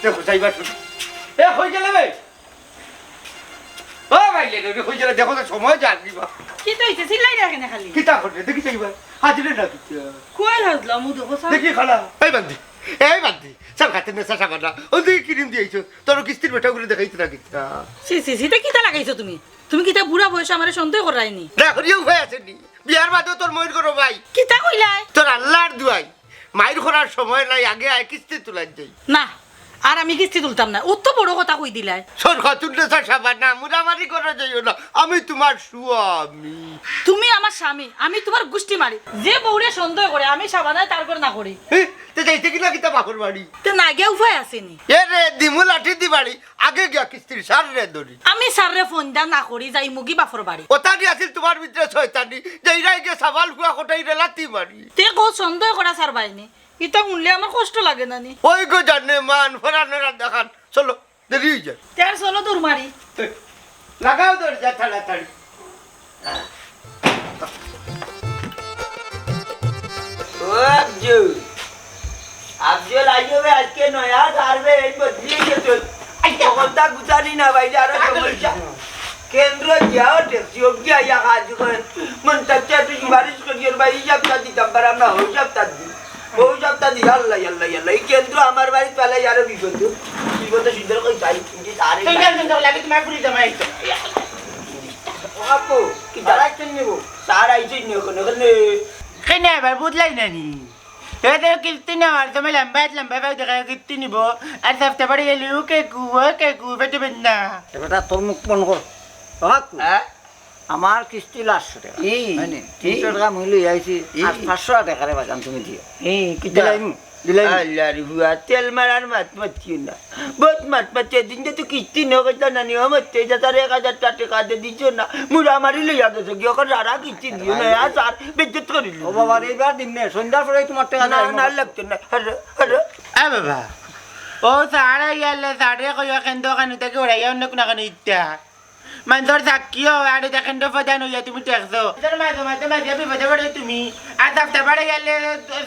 দেখো যাইবার এ হয়ে গেলে ভাই ও ভাই লে হয়ে গেলে দেখো তো সময় যাবি বা কি তো হইছে সিলাই রাখে না খালি কিতা করে দেখি যাইবা হাজিরে না কিতা কই হাজলা মু দেখো সব দেখি খালা এই বান্দি সব খাতে নেশা সাবা না ও তুই ক্রিম দিয়েছো তোর কিস্তির বেটা করে দেখাইছ না কিতা সি সি সিটা কিতা লাগাইছো তুমি তুমি কিতা বুড়া বয়স আমারে সন্দেহ করাইনি না করিও ভাই আসেনি বিয়ার বাদেও তোর ময়ূর করো ভাই কিতা কইলাই তোর আল্লাহর দুয়াই মায়ের করার সময় নাই আগে আয় কিস্তি তুলাই যাই না আর আমি কিস্তি তুলতাম না অত বড় কথা কই দিলাই সরকার তুলতে সাবা না মুরামারি করা যাইও না আমি তোমার স্বামী তুমি আমার স্বামী আমি তোমার গুষ্টি মারি যে বউরে সন্দেহ করে আমি সাবানায় তার করে না করি তে যাইতে কিনা কিতা বাপর বাড়ি তে না গিয়া উপায় আসেনি এ রে দিমু লাঠি দি বাড়ি আগে গিয়া কিস্তির সার রে ধরি আমি সাররে ফোন দা না করি যাই মুগি বাফর বাড়ি ওতানি আছিল তোমার ভিতরে শয়তানি যে ইরাই গিয়ে সাবাল কুয়া কোটাই রে লাতি মারি তে কো সন্দেহ করা সার বাইনি এটা শুনলে আমার কষ্ট লাগে না নি ওই গো জানে মান ফরানোরা দেখান চলো দেরি হয়ে যায় তার চলো দূর মারি লাগাও দরজা তাড়াতাড়ি ও আব্জুল আব্জুল আইবে আজকে নয়া সারবে এই বদলিয়ে গেছে কথা গুছানি না ভাই আরো সমস্যা কেন্দ্র যাও ট্যাক্সি অব্দি আইয়া কাজ করে মন তাচ্ছে তুই বারিশ করিও ভাই সপ্তাহ দিতাম পার আমরা হই সপ্তাহ দিই বহু সপ্তাহ দিই আল্লাহ আল্লাহ আল্লাহ এই কেন্দ্র আমার বাড়ি পেলাই আরো বিপদ সুন্দর করে যাই কিন্তু সারে লাগে তোমার পুরি জামাই আপু কি দাঁড়াচ্ছেন নেবো সার আইছেন নিও কোনো কেনে আবার বুঝলাই নানি এদের কিস্তি নেওয়ার সময় লম্বা দেখা কিস্তি নিব আর সপ্তাহ বাড়ি গেলে কে কু বেটে বেন না এবারটা তোর মুখ বন্ধ কর আমার কিস্তি 800 টাকা হয়নি 300 টাকা মূল্য আইছি আর 500 টাকা রে বাজান তুমি দিও দিলাই আল্লাহর হুয়া তেল মারার মাত মাতিও না বহুত মাত মাতিয়ে দিন তো কিস্তি নগদ না নিও মতে যাতার 1000 টাকা দে দিছো না মুরা মারি লইয়া গেছে কি ওকে সারা কিস্তি দিও না আর স্যার বেজ্জত করিল ও বাবা এইবার দিন নে সন্ধ্যার পরে তোমার টাকা না না লাগতো না আরে আরে বাবা ও সারা গেলে সাড়ে কই কেন দোকান থেকে ওরাই অন্য কোন কানে ইত্যা মানুষের সাক্ষীও আর দেখেন তো প্রধান হইয়া তুমি টেকছো মাঝে মাঝে বিপদে পড়ে তুমি আর সপ্তাহ বাড়ে গেলে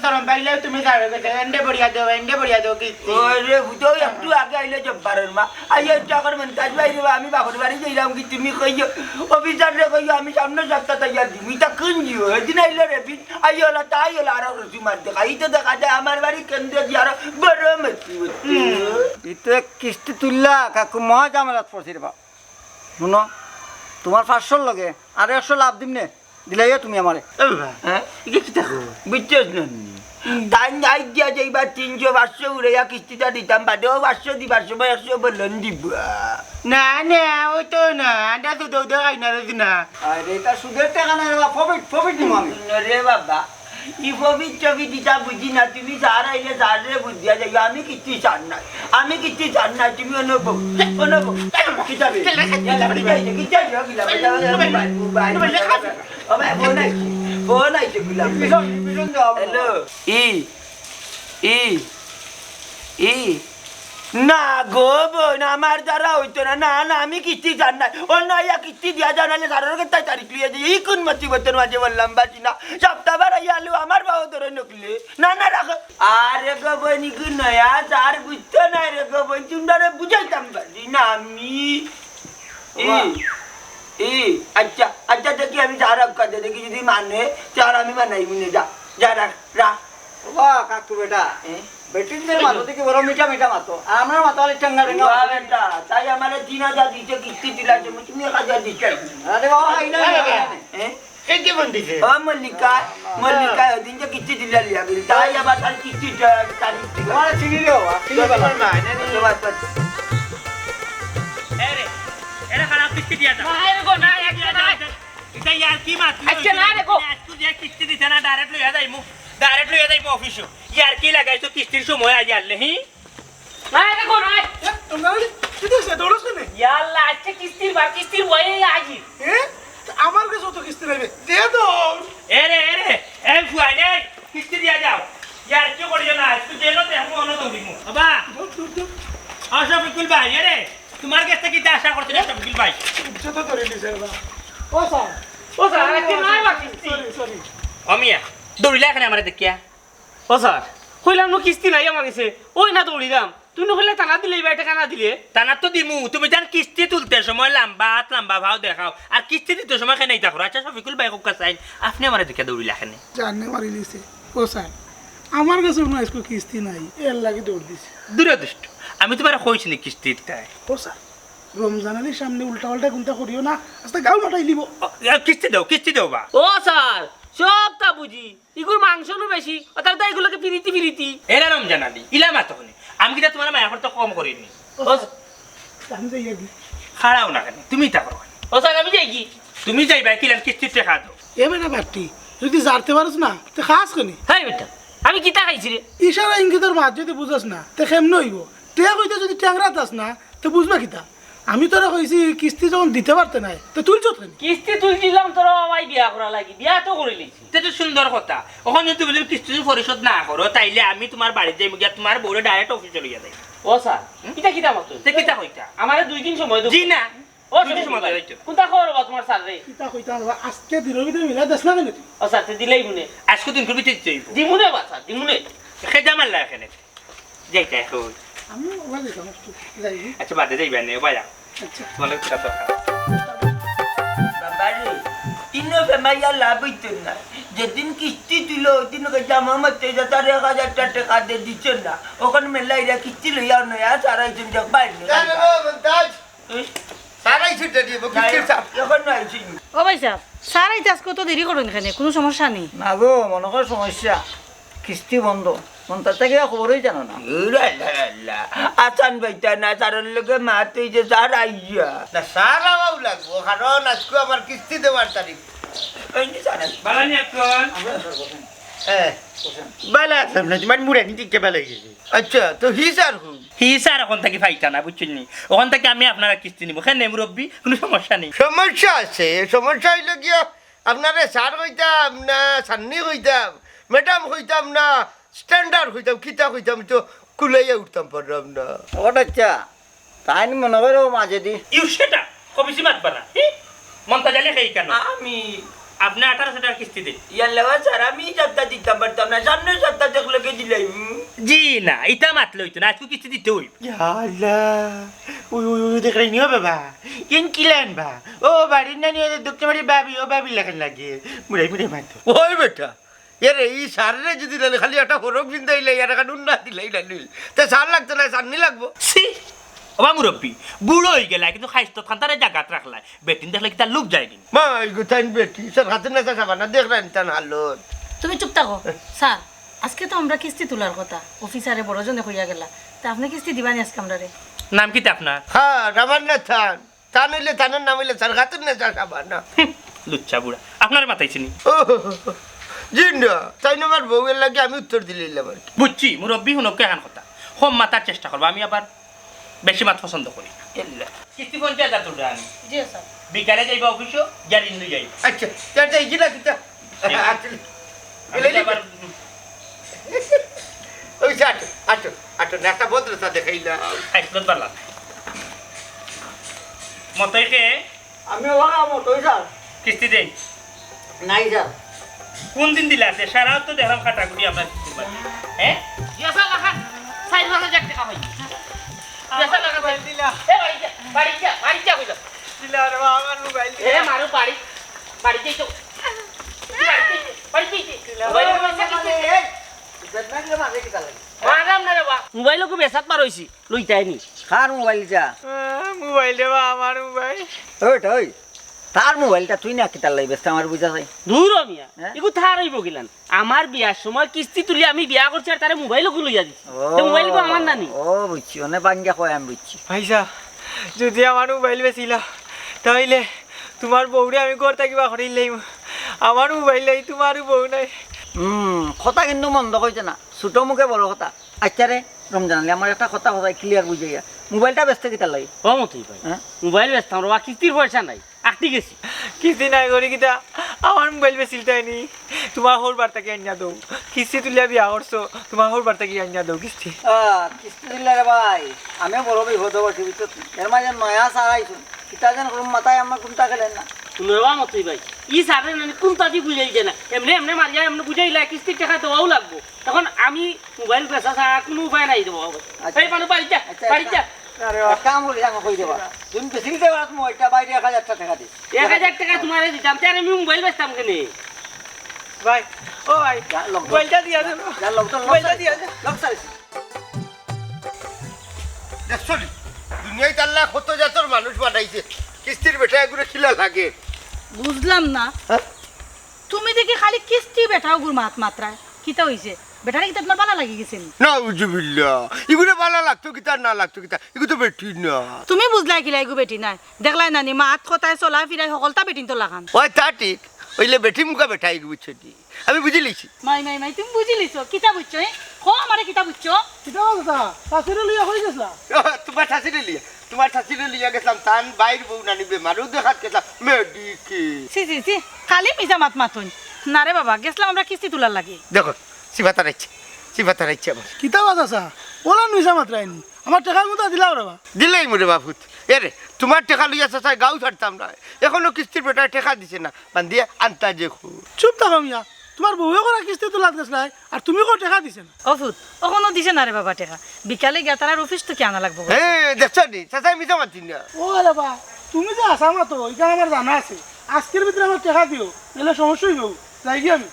সরম পাইলে তুমি সাড়ে গেছে এন্ডে বড়িয়া দেও কিস্তি ওরে বুঝো একটু আগে আইলে জব্বারের মা আইয়া টাকার মন কাজ বাইরে আমি বাপর বাড়ি যাইলাম কি তুমি কইও অফিসার রে কইও আমি সামনে সপ্তাহ তৈয়ার দিবি তা কোন জিও এদিন আইলে রে বিন আইও না তাই হলো আর রসি মার দেখা এই তো দেখা যায় আমার বাড়ি কেন্দ্র দিয়ে আর বড় মেসি ইতে কিস্তি তুললা কাকু মহা জামেলাত পড়ছি রে বাপ শুনো তোমার 500 লগে আর 100 লাভ দিম নে দিলাই তুমি আমারে হ্যাঁ কি দেখো বুঝছস না তাই আই দিয়া যাইবা 300 500 উড়াইয়া কিস্তিটা দিতাম বাদেও 500 দি 100 বললেন দিব না ওই তো না আন্ডা তো দৌড় খাই না রে না আরে এটা সুদের টাকা না রে বাপ প্রফিট দিম আমি রে বাবা ইফবি ছবি দিতা বুঝি না তুমি যার আইলে যার রে বুঝিয়া যাই আমি কিচ্ছু চান না তুমি অনুভব কি যাবে ফোন আইছে হ্যালো ই না গো বোন আমার দ্বারা হইতো না না না আমি কিস্তি জান না অন্য আইয়া কিস্তি দিয়া যাও নাহলে সারার তাই তারিখ লিয়ে যাই এই কোন মতিবতের মাঝে বললাম বাসি না সপ্তাহ বার আইয়া আলু আমার বাবু ধরে নকলে না না রাখো আরে গো বোন কি নয়া তার বুঝতো না রে গো বোন তুমি বুঝাইতাম পারি না আমি আচ্ছা আচ্ছা দেখি আমি যা রাখা দেখি যদি মানে চার আমি মানাই মুনে যা রাখ বাহ কাকু বেটা বেটিদের মাতো থেকে বড় মিঠা মাতো আর আমার মাতো আলে টাঙ্গা বেটা তাই আমার 3000 দিতে কিস্তি দিলা তুমি 1000 দিতে আরে বাবা আইনা এই কি বন্দিছে ও মল্লিকা ওদিন যে কিস্তি দিলা লিয়া গেলি তাই আবার তার কিস্তি তারিখ দিল আমার চিনি রে বাবা চিনি বাবা এরা খারাপ কিস্তি দিয়া দাও না রে গো না একটা না এটা यार কি মাত আচ্ছা না রে গো তুই যে কিস্তি দিছ না ডাইরেক্ট লইয়া যাইমু অফিসে यार কি লাগাইছো কিস্তির সময় আজ আনলে হি না রে গো না তোমরা কি দিছে দৌড়ছ কেন ইয়াল্লা আজকে কিস্তির বয়ে আজি আমার কাছে তো কিস্তি লাগবে দে তো এরে এই ফুয়ানে কিস্তি দিয়া যাও यार কি করিও না তুই দেলো তে আমি অন্য দিমু বাবা আসো বিকুল ভাই এরে তোমার কাছে কি আশা করছিস না বিকুল ভাই যত ধরে নিছে বাবা ও স্যার আজকে নাই বাকি সরি অমিয়া দৌড়িলা এখানে আমারে দেখিয়া ও স্যার কইলাম কিস্তি নাই আমার কাছে ওই না দৌড়িলাম তুই নহলে টানা দিলে এবার টাকা না দিলে টানা তো দিমু তুমি যান কিস্তি তুলতে সময় লম্বা ভাও দেখাও আর কিস্তি দিতে সময় খেয়ে দেখো আচ্ছা শফিকুল ভাই কোকা চাই আপনি আমার দিকে দৌড়িলা খেনে জানে মারি দিছে ও স্যার আমার কাছে কোনো আজকে কিস্তি নাই এর লাগে দৌড় দিছে দূরদৃষ্ট আমি তোমার কইছি নি কিস্তির তাই ও স্যার রমজান আলীর সামনে উল্টা পাল্টা গুনতা করিও না আস্তে গাল মাটাই লিব কিস্তি দাও বা ও স্যার সব তা বুঝি এগুলো মাংসনও বেশি অর্থাৎ তো এগুলোকে ফিরিতি এরা রমজান আলী ইলা মাতো হনি আমি কি তোমার মায়া তো কম করিনি আমি যাই আর কি খাড়াও না কেন তুমি তা করো ও স্যার আমি যাই কি তুমি যাইবা কিলাম কিস্তির টাকা দাও এ বেটা বাটি যদি জানতে পারছ না তো খাস কোনি হ্যাঁ বেটা আমি কিতা খাইছি রে ইশারা ইঙ্গিতের মাছ যদি বুঝাস না তো কেমন হইব টেক হইতে যদি ট্যাংরা দাস না তো বুঝবা কিতা আমি তোরা কইছি কিস্তি যখন দিতে পারতে নাই তো তুলছ কেন কিস্তি তুলছিলাম তোর আমায় বিয়া করা লাগি বিয়া তো করে লিছি এটা তো সুন্দর কথা ওখানে যদি তুমি কিস্তি পরিশোধ না করো তাইলে আমি তোমার বাড়ি যাই গিয়া তোমার বউরে ডাইরেক্ট অফিসে লইয়া যাই ও স্যার কিতা মতো তে কিতা কইতা আমার 2 দিন সময় দেব জি না ও দুই দিন সময় দাও কোনটা খবর বা তোমার স্যার রে কিতা কইতা আজকে দিনের ভিতরে মিলাই দাস না কেন তুই ও স্যার তে দিলেই মুনে আজকে দিন করবি ঠিক যাইব দিমুনে বা স্যার দিমুনে খেজা মারলা এখানে যাইতা এখন আমি ওরা যেতাম যাই আচ্ছা বাদে যাইবা নে বায়া আচ্ছা তোমার কথা তো বাবারে তিনো ফেমাইয়া লাভ হইতো না যেদিন কিস্তি তুলো ওদিন জামা মতে যত 1000 টাকা দিয়ে দিচ্ছ না ওখানে মেলাইরা কিস্তি লইয়া নয়া সারা ইজন যাক বাইরে সারাই ছুটে দিব কিস্তির চাপ এখন নয় ছিল ও ভাই সাহেব স্যার আইতে আজকে তো দেরি করুন এখানে কোনো সমস্যা নেই না গো মনে কর সমস্যা কিস্তি বন্ধ মনটার থেকে খবরই জানো না আসান বাইতা না সারার লোকে মাতে যে সার আইয়া না সারাও লাগবো কারণ আজকে আমার কিস্তি দেওয়ার তারিখ বালানি এখন বালা আসাম না তোমার মুড়ে নি টিকে বালা গেছে আচ্ছা তো হিসার হুম হি স্যার ওখান থেকে ফাইতা না বুঝছেন নি ওখান থেকে আমি আপনারা কিস্তি নিব কেন মুরব্বী কোনো সমস্যা নেই সমস্যা আছে সমস্যা হইল গিয়া আপনারে স্যার হইতাম না সান্নি হইতাম ম্যাডাম হইতাম না স্ট্যান্ডার্ড হইতাম কিতা হইতাম তো কুলাইয়া উঠতাম পারলাম না ওটা আচ্ছা তাই মনে করো মাঝে দি ইউ সেটা কবিসি মাত বানা মনটা জালে খাই কেন আমি আপনি 1800 টাকা কিস্তি দিন ইয়ার লেওয়া স্যার আমি সপ্তাহ দিতাম পারতাম না সামনের সপ্তাহ দেখলে কে দিলাই জি না এটা মাতলে হইতো না আজকে কিস্তি দিতে হইব আল্লাহ উই উই উই দেখলে নিও বাবা কেন কিলেন বা ও বাড়ির না নিয়ে দক্ষিণ বাড়ির বাবি ও বাবি লেখান লাগে মুড়ে মুড়ে মাতো ওই বেটা এরে এই সারে যদি না খালি একটা হরক বিন্দাইলে আর একটা নুন না দিলেই না নিল তা সার লাগতো না সান্নি লাগবো সি ওবা মুরব্বী বুড়ো হয়ে গেলা কিন্তু খাইস্ত খান্তারে জাগাত রাখলাই বেটিন দেখলে কি তার লোক যায় কিনা মা গুতাইন বেটি স্যার হাতে না চাষা না দেখলেন তান হালত তুমি চুপ থাকো স্যার আজকে তো আমরা কিস্তি তোলার কথা অফিসারে বড়জনে হইয়া গেলা তা আপনি কিস্তি দিবানি আজকে আমরা রে নাম কি আপনার হ্যাঁ আমার না থান তা নইলে থানের নাম হইলে স্যার হাতের না চাষা না লুচ্চা বুড়া আপনার মাথাইছি নি ও জিন্ডা তাই না আমার বউয়ের লাগে আমি উত্তর দিলাম আর কি বুঝছি মুরব্বী হুনকে হান কথা হোম মাতার চেষ্টা করবো আমি আবার বেশি মাত পছন্দ করি কিস্তি 50,000 টাকা আনি জি স্যার বিকালে যাইবা অফিসও গাড়ি নিয়ে যাই আচ্ছা চারটা ইজিলা কিতা ওই আটো আটো আটো একটা ভদ্রতা দেখাইলা খাইসলত পারলাম মতই কে আমি ওরা মতোই স্যার কিস্তি দেই নাই স্যার কোন দিন দিলা আছে সারাও তো দেখলাম খাটাকুটি আপনার কিস্তি পাই হ্যাঁ ইয়াসা লাগা 6000 টাকা হই ইয়াসা লাগা দিলা এ বাড়ি যা কইলা দিলা রে আমার মোবাইল এ মারু বাড়ি যাই তো বাড়ি মারাম না রে বা মোবাইল কো বেসাত মার হইছি লইতাই নি কার মোবাইলটা মোবাইল রে আমার মোবাইল ওই তার মোবাইলটা তুই না কিতার লাগবে আমার বুঝা যায় দূর মিয়া হ্যাঁ? ইগু থার হইব গিলান আমার বিয়ার সময় কিস্তি তুলি আমি বিয়া করছি আর তারে মোবাইল কো লইয়া দিছি তো মোবাইল কো আমার নানি ও বুঝছি অনেক বাঙ্গা কয় আমি বুঝছি ভাইসা যদি আমার মোবাইল বেছিলা তাইলে তোমার বউরে আমি ঘর থাকিবা করিলেই আমার মোবাইল নাই তোমার বউ নাই কথা কিন্তু মন্দ কইছে না ছোট মুখে বড় কথা আচ্ছা রে রমজান আলী আমার একটা কথা কথা ক্লিয়ার বুঝাইয়া মোবাইলটা ব্যস্ত কিতার লাগে ও মতই ভাই হ্যাঁ? মোবাইল ব্যস্ত আমরা কিস্তির পয়সা নাই আটটি গেছি কিস্তি নাই করি কিতা আমার মোবাইল বেছিলটাই নি তোমার হোর বার থেকে আনিয়া দৌ কিস্তি তুলিয়া বিয়া করছো তোমার হোর বার থেকে আনিয়া দৌ কিস্তি কিস্তি দিলে রে ভাই আমি বড় বিপদ হবো ভিতর এর মাঝে নয়া সারাইছো কিতা যেন মাথায় আমার কোনটা গেলেন না শুনবা মতই ভাই ই সারে নানি কোন তাজি বুঝাইছে না এমনি মারিয়া এমনি বুঝাইলা কিস্তির টাকা দেওয়াও লাগবো তখন আমি মোবাইল বেচা ছাড়া কোনো উপায় নাই দেবো এই মানুষ বাড়ি যা বাড়ি যা আরে কাম করি আমাকে কই দেবা তুমি বেশি দিতে পারো তুমি ওইটা বাইরে 1000 টাকা দিই 1000 টাকা তোমার দিতাম তাই আমি মোবাইল বেচতাম কেনে ভাই ও ভাই মোবাইলটা দিয়া দেন যা লোক তো মোবাইলটা দিয়া দে লোক সারি দেখছো নি? দুনিয়ায় আল্লাহ কত জাতর মানুষ বানাইছে কিস্তির বেটা এগুলো খিলা লাগে বুঝলাম না হ্যাঁ? তুমি দেখি খালি কিস্তি বেটাও গুর মাত মাত্রায় কিতা হইছে বেটারে কিতা তোমার ভালো লাগি গেছে নি? না উজুবিল্লা এগুলো ভালো লাগতো কিতা না লাগতো কিতা এগুলো তো বেটি না তুমি বুঝলাই কিলা এগু বেটি নাই দেখলাই নানি মাত কথায় চলা ফিরাই সকলটা বেটিন তো লাগান ওই তা ঠিক ওইলে বেটি মুখা বেটা এগুলো বুঝছো নি আমি বুঝি লিছি মাই মাই মাই তুমি বুঝি লিছো কিতা বুঝছো হো আমারে কিতা বুঝছো কিতা কথা শাশুড়ি লইয়া হয়ে গেছলা তোমার ঠাসিলে লিয়া গেছিলাম তান বাইর বউ নানি বেমারও দেখাত গেছিলাম মেডিকে সি সি সি খালি মিজা মাত মাতুন না রে বাবা গেছলাম আমরা কিস্তি তোলার লাগে দেখো সিবাতা রাইছে আমার কিতা কথা সা ওলা নুইসা মাত্রাইনি আমার টাকা গুতা দিলাও রে বা দিলেই মোরে বাপুত এরে তোমার টেকা লইয়া চাচাই গাও ছাড়তাম না এখনো কিস্তির বেটায় টেকা দিছে না বান্ধিয়ে আনতা যে চুপ থাকো মিয়া তোমার বউয়ে করা কিস্তি তোলাত গেছলাই আর তুমি কো টাকা দিছে না অফুত ওখানো দিছে না রে বাবা টেকা বিকালে গিয়া তার অফিস তো কি আনা লাগবো হ্যাঁ দেখছো নি চাচাই মিছা মাতি না ও রে বা তুমি যে আসা মাতো এটা আমার জানা আছে আজকের ভিতরে আমার টাকা দিও এলে সমস্যা হইব যাই গিয়ে আমি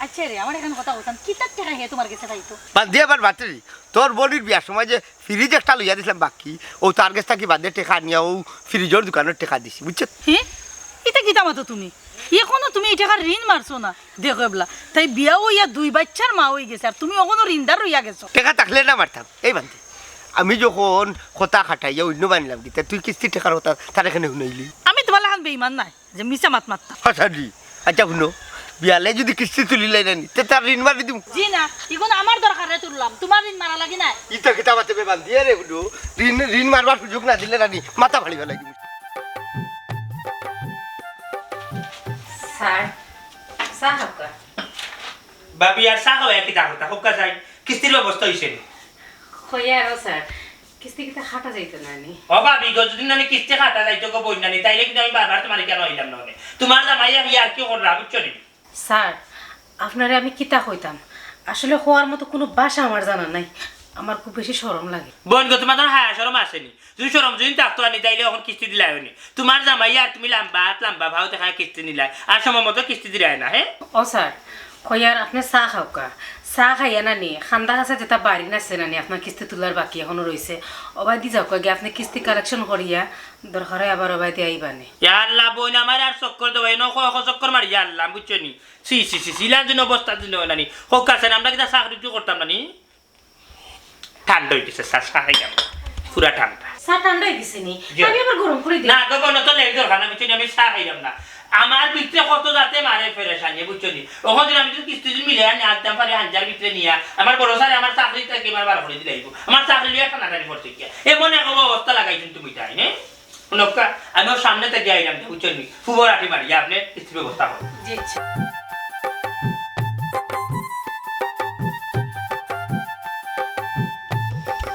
আচ্ছা রে আমার এখন কথা বলতাম কিতার টেকা হে তোমার কাছে তাইতো বান্ধিয়ে আবার বাতিল তোর বলির বিয়ার সময় যে ফ্রিজ একটা লইয়া দিছিলাম বাকি ও তার কাছ থেকে বাদে টেকা নিয়ে ও ফ্রিজের দোকানের টেকা দিছি বুঝছো হ্যাঁ এটা কিতা মাতো তুমি এখনো তুমি এই টাকার ঋণ মারছো না দেখো এবলা তাই বিয়া হইয়া 2 বাচ্চার মা হয়ে গেছে আর তুমি এখনো ঋণদার রইয়া গেছো টেকা থাকলে না মারতাম এই বান্ধে আমি যখন কথা খাটাইয়া অন্য বানিলাম দিতে তুই কিস্তি টেকার কথা তার এখানে শুনাইলি আমি তোমার লাগান বেইমান নাই যে মিছা মাত মারতাম হাসাদি আচ্ছা শুনো বিয়ালে যদি কিস্তি তুলিলাই না তে তার ঋণ মারি দিম জি না এখন আমার দরকারে তুললাম তোমার ঋণ মারা লাগি না ইটা কিতা মাতে বান্ধিয়ে রে শুধু ঋণ মারবার সুযোগ না দিলে রানি মাথা ফাড়ি ফেলাই দিম স্যার সাহাবকা বাবি আর চা খাওয়া কি তা কথা হোকা চাই কিস্তির ব্যবস্থা হয়েছে হইয়া আর স্যার কিস্তি কিতা খাটা যাইতো না নি ও বাবি যদি না কিস্তি খাতা যাইতো গো বই নানি তাইলে কিন্তু আমি বারবার তোমার কেন হইলাম না তোমার জামাই আমি আর কি করলা বুঝছো নি স্যার আপনারে আমি কিতা কইতাম আসলে হওয়ার মতো কোনো ভাষা আমার জানা নাই আমার খুব বেশি শরম লাগে বোন গো তোমার হায়া শরম আসেনি যদি শরম যদি থাকতো আনি তাইলে এখন কিস্তি দিলাই হয়নি তোমার জামাই আর তুমি লম্বা ভাও দেখা কিস্তি নিলাই আর সময় মতো কিস্তি দিলাই না হ্যাঁ ও স্যার কইয়ার আপনি চা খাওকা চা খাইয়া নানি খান্দা কাছে যেটা বাড়ি নাচছে নানি আপনার কিস্তি তোলার বাকি এখনো রয়েছে অবাই দি যাও কয়ে আপনি কিস্তি কালেকশন করিয়া দরকার হয় আবার অবাই দিয়ে আইবানে আল্লাহ বোন আমার আর চক্কর দেবো এনে চক্কর মারি আল্লাহ বুঝছো নি সিলার জন্য অবস্থার জন্য নানি হোক আছে আমরা কিন্তু চাকরি করতাম নানি ঠান্ডা হইতেছে চা খাইলাম পুরা ঠান্ডা চা ঠান্ডা হয়ে গেছে নি আমি আবার গরম করে দিই না গো তো নেই দরকার না বুঝছো আমি চা খাইলাম না আমার ভিতরে কত যাতে মারে ফেরেশানি বুঝছো নি ওখান থেকে আমি যদি কিস্তি মিলে আনি একদম পারে হাজার ভিতরে নিয়ে আমার বড় স্যার আমার চাকরি থেকে আমার বার করে দিলাইব আমার চাকরি লিয়ে টানাটানি করতে গিয়া এমন এক অবস্থা লাগাইছেন তুমি তাই হ্যাঁ নক্কা আমি ওর সামনে থেকে আইলাম বুঝছো নি ফুবর আটি মারি আপনি কিস্তির ব্যবস্থা করুন জি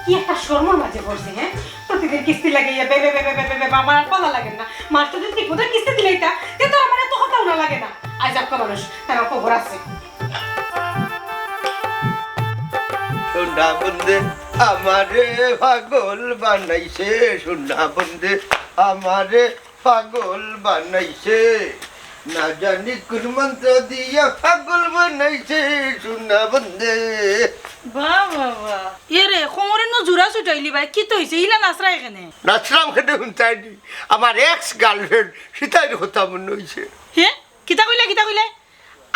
কি একটা শর্মার মাঝে পড়ছে হ্যাঁ প্রতিদিন কিস্তি লাগাইয়া বে বে বে বে বে বে আমার আর পালা লাগে না মাস্টার যদি ঠিক মতো কিস্তি দিলেইতা তে তো আমার এত কথাও না লাগে না আজ আপকা মানুষ তার খবর আছে সোনা বন্ধে আমারে পাগল বানাইছে সোনা বন্ধে আমারে পাগল বানাইছে না জানি কোন মন্ত্র দিয়া পাগল বানাইছে সোনা বন্ধে বাহ বাহ বাহ এ রে কোমরে ন জুরা ছুটাইলি ভাই কি তো হইছে ইলা নাচরা এখানে নাচলাম খেতে শুনতাইনি আমার এক্স গার্লফ্রেন্ড সীতাইর কথা মনে হয়েছে হে কিতা কইলে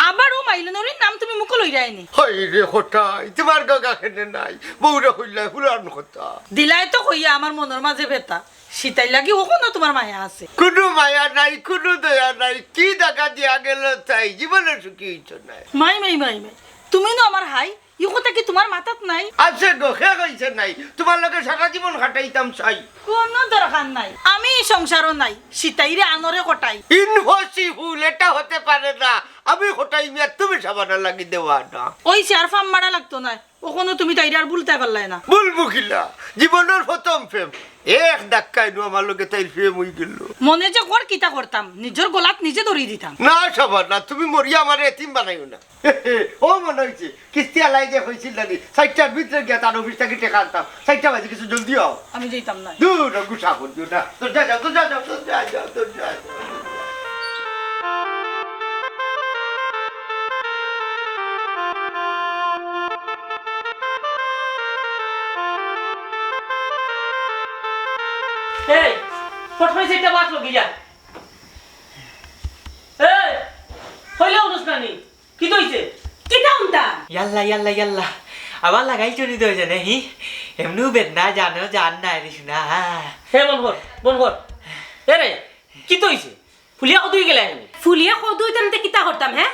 আবার ও মাইলনরির নাম তুমি মুখ লই যায়নি হয় রে হঠাই তোমার গগা খেতে নাই বউরা হইলা পুরান কথা দিলাই তো কইয়া আমার মনের মাঝে বেতা সীতাই লাগি ওখানে তোমার মায়া আছে কোনো মায়া নাই কোনো দয়া নাই কি টাকা দিয়া গেল তাই জীবনে সুখী হইছ নাই মাই মাই মাই মাই তুমি না আমার হাই ই কথা কি তোমার মাথাত নাই আছে গো খে কইছে নাই তোমার লগে সারা জীবন কাটাইতাম চাই কোনো দরকার নাই আমি এই সংসারও নাই সীতাইরে আনরে কটাই ইনপসিবল এটা হতে পারে না আমি হটাই মিয়া তুমি সাবানা লাগি দেওয়া না ওই চার ফার্ম মারা লাগতো না ওখানে তুমি তাইরে আর বলতে পারলাই না বলবো কিলা জীবনের প্রথম প্রেম এক ধাক্কায় নো আমার লগে তাই প্রেম হই গেল মনে যে কর কিতা করতাম নিজের গলাত নিজে ধরিয়ে দিতাম না সাবানা তুমি মরিয়া আমার এতিম বানাইও না ও মনে হয়েছে কিস্তি আলাই নাই যে হয়েছিল নানি 4টার ভিতরে গিয়া তার অফিস থেকে টেকা আনতাম 4টা বাজে কিছু জলদি হও আমি যেতাম না দূর গুসা করছো না তোর যা যাও তোর যা যাও তোর যা যাও তোর যা যাও। এই প্রথমে সেটা বাত লগি যা এই হইলে অনুষ্ঠানি কি কইছে কিতা উনতা ইয়াল্লা ইয়াল্লা ইয়াল্লা আবার লাগাই চুরি তো জানে হি এমনিও বেদনা জানো জান নাই রে শুনা হে বন কর এরে কি কইছে ফুলিয়া কত গেলে আমি ফুলিয়া কদুই তানতে কিতা করতাম হ্যাঁ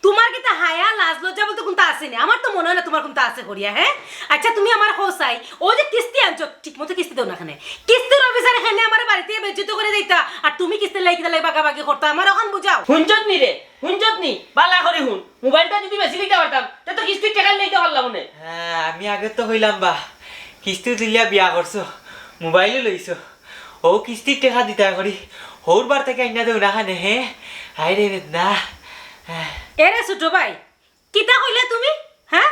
তোমার কিতা হায়া লাজ লজ্জা বলতে কোনটা আছে না আমার তো মনে হয় না তোমার কোনটা আছে করিয়া হ্যাঁ আচ্ছা তুমি আমার হোসাই ও যে কিস্তি আনছো ঠিক মতো কিস্তি দাও না খানে কিস্তির অফিসার এখানে আমার বাড়িতে বেজ্জত করে দিতা আর তুমি কিস্তি লাই কিতা লাই বাগাবাগি করতা আমার ওখান বুঝাও হুঞ্জত নি রে হুঞ্জত নি বালা করে হুন মোবাইলটা যদি বেশি দিতে পারতাম তা তো কিস্তির টাকা লইতে পারলাম না হ্যাঁ আমি আগে তো হইলাম বা কিস্তি তুলিয়া বিয়া করছো মোবাইলও লইছো ও কিস্তির টাকা দিতা করি হৌর বার থেকে আইনা দেও না খানে হে হাই রে বেদনা এরে ছোট ভাই কিতা কইলে তুমি হ্যাঁ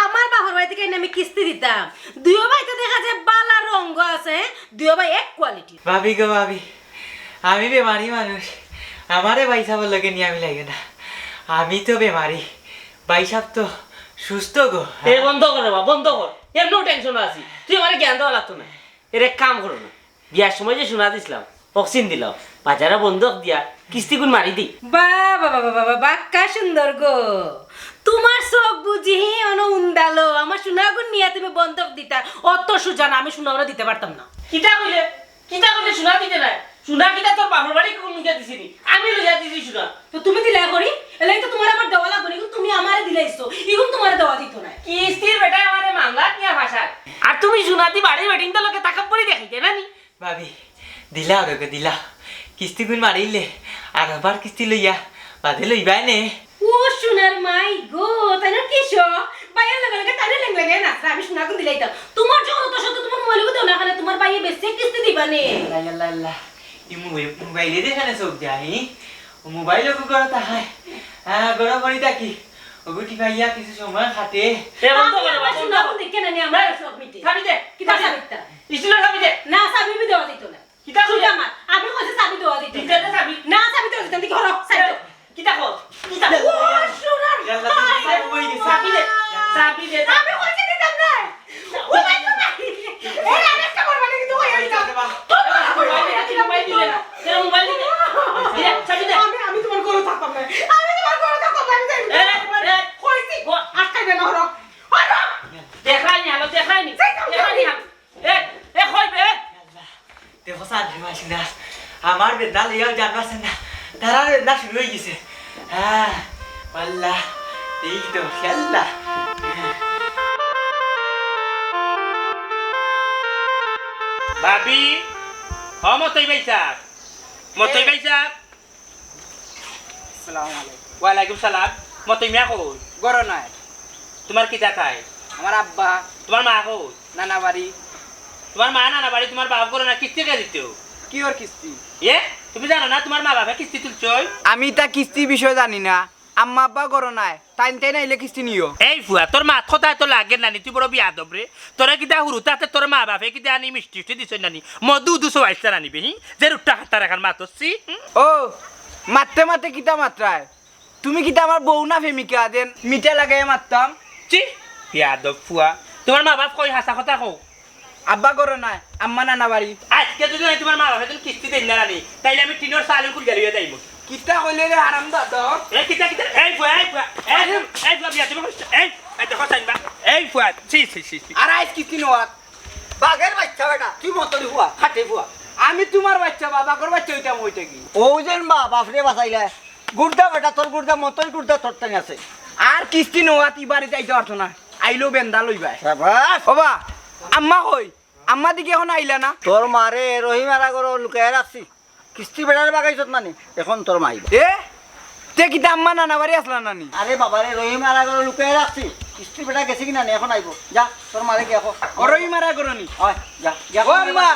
আমার বাবার বাড়ি থেকে আমি কিস্তি দিতাম দুই ভাই তো দেখা যায় বালা রঙ আছে দুই ভাই এক কোয়ালিটি ভাবি গো ভাবি আমি বেমারি মানুষ আমারে বাইসাবার লগে নিয়ে আমি লাগে না আমি তো বেমারি বাইসাব তো সুস্থ গো এ বন্ধ কর বাবা বন্ধ কর এমনও টেনশন আছি তুই আমার জ্ঞান দেওয়া লাগতো না এর এক কাম করো না বিয়ার সময় যে শোনা দিছিলাম অক্সিন দিলাম বাজারে বন্ধক দিয়া কিস্তি গুণ মারি দি বাবা বাবা বাবা বাক্কা সুন্দর গো তোমার চোখ বুঝি অন উন্দালো আমার সোনাগুন নিয়ে তুমি বন্ধক দিতা অত সুজান আমি সোনাগুলো দিতে পারতাম না কিতা কইলে শোনা দিতে নাই শোনা কিতা তোর বাপের বাড়ি কোন লইয়া দিছিনি আমি লইয়া দিছি শোনা তো তুমি দিলা করি এলাই তো তোমার আবার দেওয়া লাগবে না তুমি আমারে দিলাইছো ইগুন তোমার দেওয়া দিত না কিস্তির বেটা আমারে মামলা নিয়া ভাষা আর তুমি শোনা দি বাড়ি বেটিং তো লোকে তাকাব্বরি দেখাইতে না নি ভাবি দিলা ওরকে দিলা কিস্তি গুণ মারিলে আর আবার কিস্তি লইয়া বাদে লইবাই নে ও সোনার মাই গো তাই না কিসো বাইয়ের লগে লগে তারে লেং লাগে না আমি সোনাগুন দিলাইতাম তোমার যখন তো সত্য তোমার মোবাইলও দাও না খানে তোমার বাইয়ে বেশি কিস্তি দিবা নে আল্লাহ আল্লাহ আল্লাহ ই মোবাইলে দেখানে চোখ যাই ও মোবাইল ওকে করো তাহাই হ্যাঁ গরম করি থাকি ওগুটি ভাইয়া কিছু সময় খাটে এ বন্ধ আমি করে আমার বন্ধ সোনাগুন দেখে না নি আমার সব মিটে খাবি দে কিতা সাবিতা স্টিলের খাবি দে না সাবি বি দেওয়া দিত না কিতা সুজা আমার আমি কইছে সাবি দেওয়া দিত দিতে দে খাবি না সাবি দেওয়া দিত দেখো সাইড কিতা কর কিতা ও সোনার ইয়াল্লা তুমি বই গেছে চাবি দে চাবি দে আমি কইছে দিতাম না ও মাই গড এই আরেকটা করবা নাকি তুই কইয়া মোবাইল দিলে না মোবাইল দিলে দে চাবি দে আমি তোমার ঘরে থাকতাম না আমি তোমার ঘরে থাকতাম না আমি এ এ কইছি আটকাই দে না হরো হরো দেখাইনি হালো দেখাইনি হালো এ কই বে দেখো সাধে মাসি না আমার বেদনা লইয়াও জানবাছেন না তারা বেদনা শুরু হয়ে গেছে হ্যাঁ পাল্লা এই তো খেললা ভাবি হ মতই ভাই সাহেব মতই ভাই সাহেব ওয়ালাইকুম সালাম মতই মিয়া কই গরো নাই তোমার কিতা খায় আমার আব্বা তোমার মা কই নানা বাড়ি তোমার মা নানা বাড়ি তোমার বাপ করে না কিস্তি কে দিত কি ওর কিস্তি এ তুমি জানো না তোমার মা বাবা কিস্তি তুলছই আমি তা কিস্তি বিষয় জানি না আম্মা আব্বা গরো নাই টাইম টাইম আইলে কিস্তি নিও এই ফুয়া তোর মা কথা তো লাগে নানি তুই বড় বিয়া দবরে তোরা কিতা হুরু তাতে তোর মা বাপে কিতা আনি মিষ্টি উষ্টি দিছ নানি মধু দুশো আইসা আনিবি হি যে রুটটা হাতার এখন মাতছি ও মারতে মারতে কিতা মাত্রায় তুমি কিতা আমার বউ না প্রেমিকা দেন মিঠা লাগাই মারতাম চি বিয়া দব ফুয়া তোমার মা বাপ কই হাসা কথা কও আব্বা গরো নাই আম্মা নানা বাড়ি আজকে যদি নাই তোমার মা বাপে তুমি কিস্তি দেন না নানি তাইলে আমি টিনোর সালের কুল গাড়িয়ে যাইব কিতা কইলে রে আরাম দাদা এই কিতা কিতা এই ফুয়া এই ফুয়া বিয়া তুমি এই দেখো চাইবা এই ফুয়া সি সি সি আর আইস কিস্তি নোয়াত বাঘের বাচ্চা বেটা তুই মতলি হুয়া খাটে হুয়া আমি তোমার বাচ্চা বাবাকর বাচ্চা হইতাম ওইটা কি ও যেন বা বাপরে বাঁচাইলে গুড়দা বেটা তোর গুড়দা মতই গুড়দা তোর টানি আছে আর কিস্তি নোয়াত ই বাড়িতে আইতে পারতো না আইলো বেন্দা লইবাই সাবাস ওবা আম্মা কই আম্মা দিকে এখন আইলা না তোর মারে রহিমারা করে লুকাই রাখছি কিস্তি বেড়ার বাগাইছত নানি এখন তোর মাইব এ তে কিতা আম্মা নানা বাড়ি আসলা নানি আরে বাবারে রহিমারা করে লুকাই রাখছি কিস্তি বেড়া গেছে কি নানি এখন আইব যা তোর মারে গিয়া কো অরই মারা করনি হয় যা গিয়া ও কো মা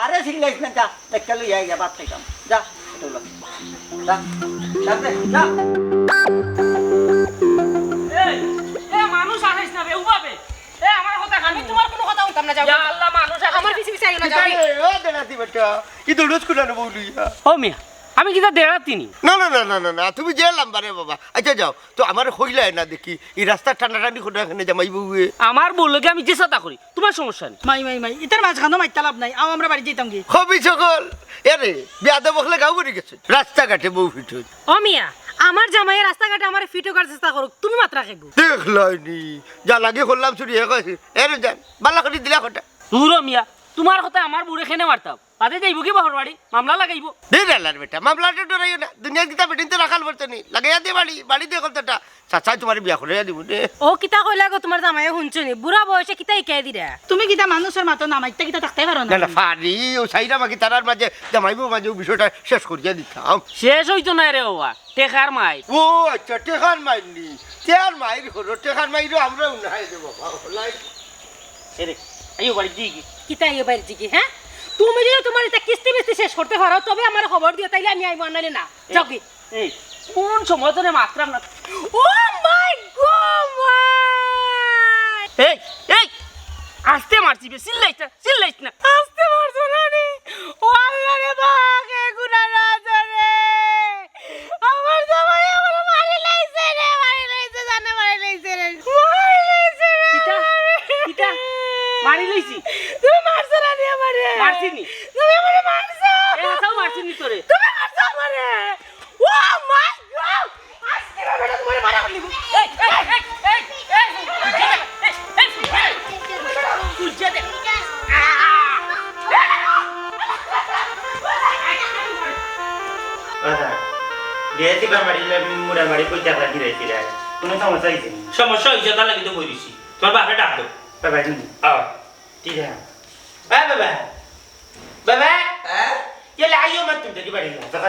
আরে সিংলাইছ না যা দেখতে লই আই গিয়া ভাত খাইতাম যা এটা লগ যা যা দে, যা এ মানুষ আসিস না বে উবাবে এ আমার কথা আমি তোমার কোনো কথা শুনতাম না যাও ইয়া আল্লাহ মানুষ আমার পিছে পিছে আইও না যাও ও দেনাতি বেটা কি দৌড়স কুলানো বউলিয়া ও মিয়া আমি কিটা দেড়াতিনি না না না না না না তুমি যে লাম্বারে বাবা আচ্ছা যাও তো আমার হইলাই না দেখি এই রাস্তা ঠান্ডা ঠান্ডি করে এখানে জামাই বউয়ে আমার বললে আমি যে সাদা করি তোমার সমস্যা নেই মাই ইতার মাঝখানো মাইতা লাভ নাই আও আমরা বাড়ি যেতাম গিয়ে হবি সকল এরে বিয়াদে বকলে গাও করে গেছে রাস্তাঘাটে বউ ফিট হই ও মিয়া আমার জামাই রাস্তাঘাটে আমার ফিটো করার চেষ্টা করুক তুমি মাত্র রাখবো দেখলাইনি যা লাগে করলাম চুরি হে কইছে এরে যান বালা করে দিলা কথা দূর মিয়া তোমার কথা আমার বুড়ে খেনে মারতাম বাদে যাইব কি বহর বাড়ি মামলা লাগাইব দিন আল্লাহর বেটা মামলাটা ডরাইও না দুনিয়ার কিতা বেটিনতে রাখাল পড়তে নি লাগাইয়া দিয়ে বাড়ি দিয়ে কথাটা চাচা তোমার বিয়া করে দিব রে ও কিতা কইলা গো তোমার জামাই শুনছনি বুড়া বয়সে কিতা ইকাই দিরা তুমি কিতা মানুষের মাতো নামাইতে কিতা থাকতে পারো না না না ফারি ও সাইরা বাকি তারার মাঝে জামাইবো মাঝে বিষয়টা শেষ করিয়া দিতাম শেষ হইতো না রে বাবা টেকার মাই ও আচ্ছা টেকার মাইনি তেয়ার মাইর হলো টেকার মাইরও আমরা উন্নয় দেব বাবা এরে আইও বাড়ি দিই কি কিতা ইয়ে বাইরে জিকি হ্যাঁ তুমি যদি তোমার এটা কিস্তি বিস্তি শেষ করতে পারো তবে আমার খবর দিও তাইলে আমি আইব আনালে না যাও কি এই কোন সময় ধরে মাত্রাম না ও মাই গড এই এই আস্তে মারছি বে চিল্লাইছ না আস্তে মারছো না রে ও আল্লাহ রে বাগে গুনা না জানে আমার জামাই আমার মারি লাইছে জানে মারি লাইছে রে কিটা কিটা মারি লইছি তুমি মারছো না রে আমারে মারছিনি তুমি আমারে মারছো এ হাসাও মারছিনি তোরে তুমি মারছো আমারে ও মাই গড আজকে বেটা তোমারে মারা করলি কুলজা দে দিয়েছি বা মারিলে মুড়া মারি পয়সা রাখি রাখি রে কোনো সমস্যা হয়েছে না সমস্যা হয়েছে তার লাগি তো বই দিছি তোমার বাপরে ডাক দো বাবা নি ঠিক আছে বাবা বাবা হ্যাঁ ये लाइयो मत तुम देखी बड़ी ना सका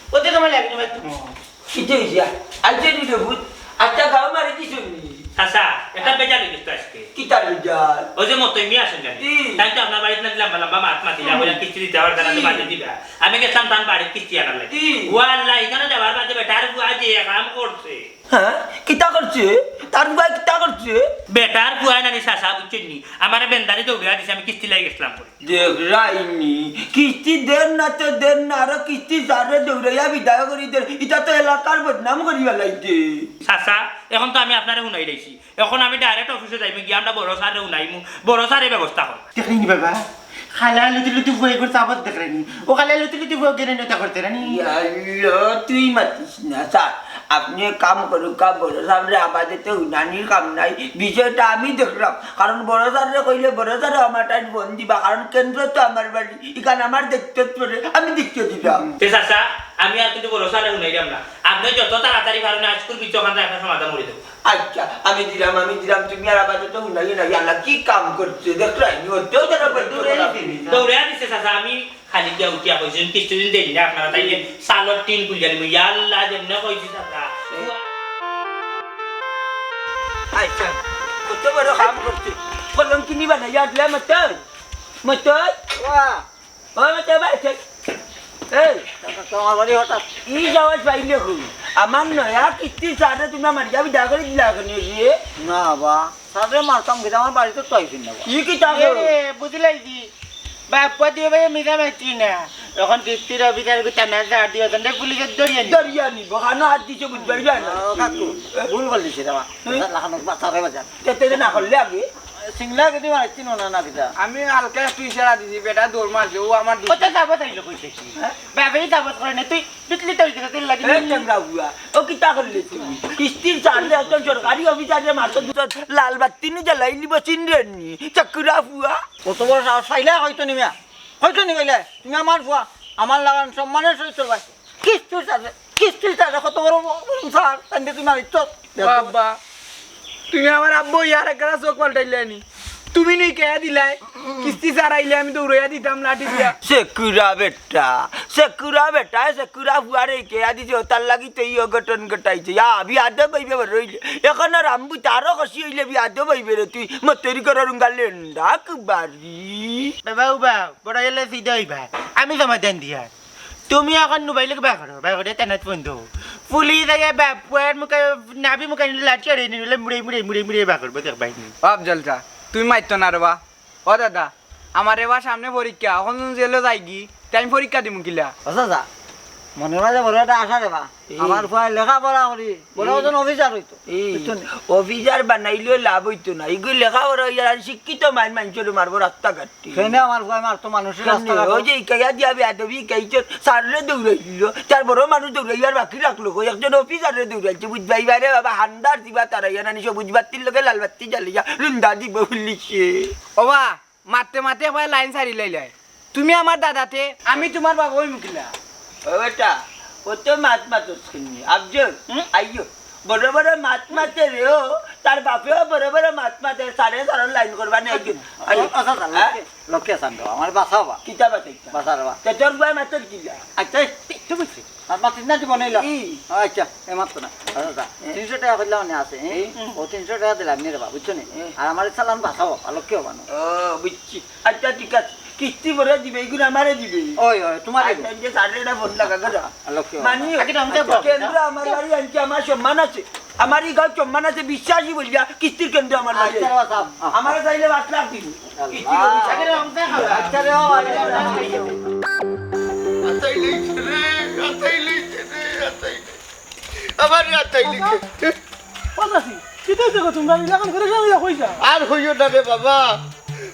ओ देखो मैं लगने मत तुम কিতে হইছে আজকে নি ভূত আচ্ছা গাও মারি দিছো নি আচ্ছা এটা বেজার হয়ে গেছে আজকে কিতা রিজাল ওই যে মতো মি আসেন জানি তাই তো আপনার বাড়িতে না দিলাম লম্বা মাছ মাতি যাবো কিস্তি দিতে হবে তারা তো বাড়ি দিবা আমি গেছিলাম তার বাড়ির কিস্তি আনার লাগে ওয়াল্লাহ এখানে যাবার বাদে বেটার বুয়া যে কাম করছে হ্যাঁ কিতা করছে তার ভাই কিতা করছে বেটার বুয়া নানি শাসা বুঝছেন নি আমার বেন্দারি দৌড়া দিছে আমি কিস্তি লাগে গেছিলাম দেখ রাইনি কিস্তি দেন না তো দেন না আর কিস্তি সারে দৌড়াইয়া বিদায় করি দেন এটা তো এলাকার বদনাম করিবা লাইতে শাসা এখন তো আমি আপনারে শুনাই লাইছি এখন আমি ডাইরেক্ট অফিসে যাইমি গিয়ে আমরা বড় সারে শুনাইমু বড় সারে ব্যবস্থা কর देखनी बाबा खाला लुटी लुटी बुए को साबत देख रही वो खाला लुटी लुटी बुए के नेता करते रहनी ইয়াল্লো তুই মাতিস না স্যার আপনি এক কাম করুক কা বড় সামনে আমাদের তো উনানির কাম নাই বিষয়টা আমি দেখলাম কারণ বড় সারে কইলে বড় সারে আমার টাইম বন দিবা কারণ কেন্দ্র তো আমার বাড়ি এখানে আমার দেখতে পড়ে আমি দেখতে দিলাম তে শাসা আমি আর কিন্তু বড় সারে শুনাইলাম না আপনি যত তাড়াতাড়ি পারেন আজকুর বিচখানটা একটা সমাধান করে দেবো আচ্ছা আমি দিলাম তুমি আর আমাদের তো উনাই না আল্লাহ কি কাম করছে দেখলাম ওতেও যারা দৌড়ে দিছে শাসা আমি খালি দিয়া উঠিয়া কইছি কিছুদিন দেরি না আপনারা তাই সালর টিন গুলিয়া নিব ইয়াল্লাহ যেমন কইছি শাসা আচ্ছা কত বড় কাম করছে কলম কিনি বানাই আসলে মত ও মত বাইছে এই তোমার বাড়ি হঠাৎ ই যাওয়াজ পাইলে খুব আমার নয়া কিস্তি সাথে তুমি আমার যাবি দা করে দিলা কেন গিয়ে না বা সাথে মারতাম কিন্তু আমার বাড়িতে তো আইসিন না ই কি টাকা ए बुझलाई जी बापा दियो भाई मिजा मैची ना এখন কিস্তির অফিসার কো টানা দাঁড় দিও তন্ডে পুলিশ দরিয়া নি দরিয়া নিব খানো হাত দিছে বুঝবাই যায় না কাকু ভুল করলি সেটা লাখানো বাচ্চারে বাজার তেতে না করলে আগে সিংলা কেটে মারছি না কিতা আমি হালকা একটু ইশারা দিছি বেটা দৌড় মারছে ও আমার ওটা দাবত আইলো কইছে কি বাবাই দাবত করে না তুই বিটলি তুই তুই লাগি এই চামড়া বুয়া ও কি তা করলে তুমি কিস্তির সাথে একজন সরকারি অফিসারে মারতো দুটো লাল বাতি নি জ্বালাই নিব চিনরেন নি চক্রা বুয়া কত বড় সাহস চাইলে হয়তো নিমিয়া হয়তো নি কইলে তুমি আমার ফুয়া আমার লাগান সম্মানের সহিত চলবাই কিস্তির সাথে কত বড় সার তান্ডে তুমি মারিচ্ছ বাবা তুমি আমার আব্বু ইয়ার একটা চোখ পাল্টাইলে নি তুমি নেই কে দিলাই কিস্তি সারাইলে আমি দৌড়াইয়া দিতাম লাঠি দিয়া সেকুরা বেটা সেকুরা বুয়ারে কে আদি যে তার লাগি তো এই অঘটন ঘটাইছে আবি আদে বাইবে রইলে এখন আর আম্বু তারও কষি হইলে বি আদে বাইবে রে তুই মতেরি করার গালেন্ডা কুবারি বাবা বড় এলে সিধা হইবা আমি সমাধান দিয়া তুমি এখন মোবাইলে বা করো তেনাত পুলিশ আগে বাপুয়ার মুখে নাবি মুখে লাঠি চড়ে নিলে মুড়ে বা করবো দেখ ভাই আফজল চা তুমি মারতো না রে বা ও দাদা আমার এবার সামনে পরীক্ষা এখন জেলে যাই গি তাই আমি পরীক্ষা দিমু কিলা আচ্ছা মনে মাঝে বড় একটা আশা রে বা আমার ফুয়াই লেখাপড়া করি বড় ওজন অফিসার হইতো বুঝছো নি? অফিসার বানাইলেও লাভ হইতো না এগুলো লেখাপড়া হইয়া আর শিক্ষিত মানুষের মারবো রাস্তাঘাটে সেনে আমার ফুয়াই মারতো মানুষের রাস্তা ওই যে ইকাইয়া দিয়া বেয়াদবি ইকাইছে সারলে দৌড়াই দিল তার বড় মানুষ দৌড়াইয়ার বাকি রাখলো একজন অফিসারে দৌড়াইছে বুঝবাই বাইরে বাবা হান্দার দিবা তারা ইয়া নানি সবুজ বাতির লোকে লাল বাতি জ্বালিয়া রুন্দা দিব বলিছে ও বা মারতে মারতে ভাই লাইন সারি লাইলাই তুমি আমার দাদাতে আমি তোমার বাবা ওই মুখিলা ও বেটা ও তো মাত মাতস কিনি আফজল আইয়ো বড় বড় মাত মাতে রেও তার বাপেও বড় বড় মাত মাতে সাড়ে সাড়ে লাইন করবা না একজন আচ্ছা লক্ষ্যে আসান আমার বাসাও বা কিতা বাতাইতা বাসার বা তে তোর ভাই মাতর কিলা আচ্ছা একটু বুঝছি আর মাতিস না জীবন এলো আচ্ছা এ মাত্র না আচ্ছা 300 টাকা করলে মানে আছে ও 300 টাকা দিলাম নি রে বা বুঝছো নি আর আমার চালান বাসাও লক্ষ্যে হবা না ও বুঝছি আচ্ছা ঠিক আছে কিস্তি ভরে দিবে এগুলো আমারে দিবে ওই তোমার যে সাড়েটা ফোন লাগা গেল লক্ষ্যে মানি কেন্দ্র আমার বাড়ি আনছি আমার সম্মান আছে আমার এই গাঁও সম্মান আছে বিশ্বাসী বলবিয়া কিস্তির কেন্দ্র আমার বাড়ি আমার চাইলে 5 লাখ দিবি কিস্তি আচ্ছা রে আমার রাতাই লিখে পাতাছি কিতে দেখো তোমরা ইলাকান করে যাও ইয়া কইছা আর হইও না রে বাবা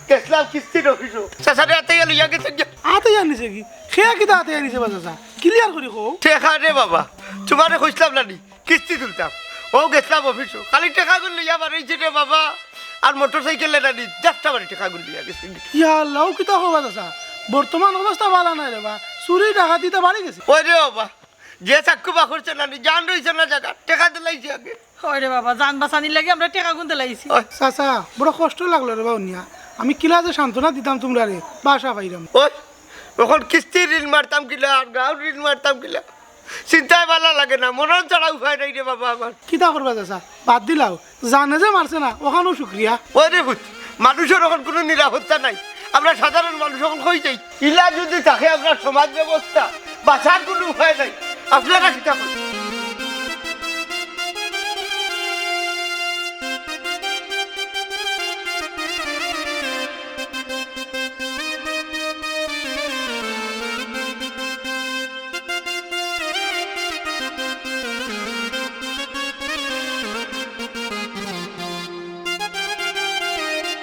কেসলাম কিস্তি রকিছো সাসারে আতে গেল ইয়া গেছে আতে জানিছে কি খেয়া কিতা আতে জানিছে বাজাসা ক্লিয়ার করে কও টেকা রে বাবা তোমারে কইছিলাম না নি কিস্তি তুলতাম ও গেছিলাম অফিসও খালি টাকা গুলো ইয়া বাড়াইছে রে বাবা আর মোটরসাইকেলে না নি 10টা বাড়ি টাকা গুলো ইয়া গেছে ইয়া আল্লাহ কিতা কও বাজাসা বর্তমান অবস্থা ভালো নাই রে বা চুরি ডাকাতিতে বাড়ি গেছে ওই রে বাবা যে চাক্কু বা করছে না নি জান রইছে না জায়গা টাকা দিলাইছে আগে হয় রে বাবা জান বাঁচানির লাগে আমরা টাকা গুনতে লাইছি চাচা বড় কষ্ট লাগলো রে বা উনিয়া আমি কিলা যে সান্ত্বনা দিতাম তোমরা রে বাসা পাইরাম ওই এখন কিস্তি ঋণ মারতাম কিলা আর গাঁও ঋণ মারতাম কিলা চিন্তায় ভালো লাগে না মরণ ছাড়া উপায় নাই রে বাবা আমার কিতা করবা চাচা বাদ দিলাও জানে যে মারছে না ওখানেও শুক্রিয়া ওই রে বুঝ মানুষের এখন কোনো নিরাপত্তা নাই আমরা সাধারণ মানুষ এখন কই যাই ইলা যদি থাকে আপনার সমাজ ব্যবস্থা বাঁচার কোনো উপায় নাই আপনারা কিতা করেন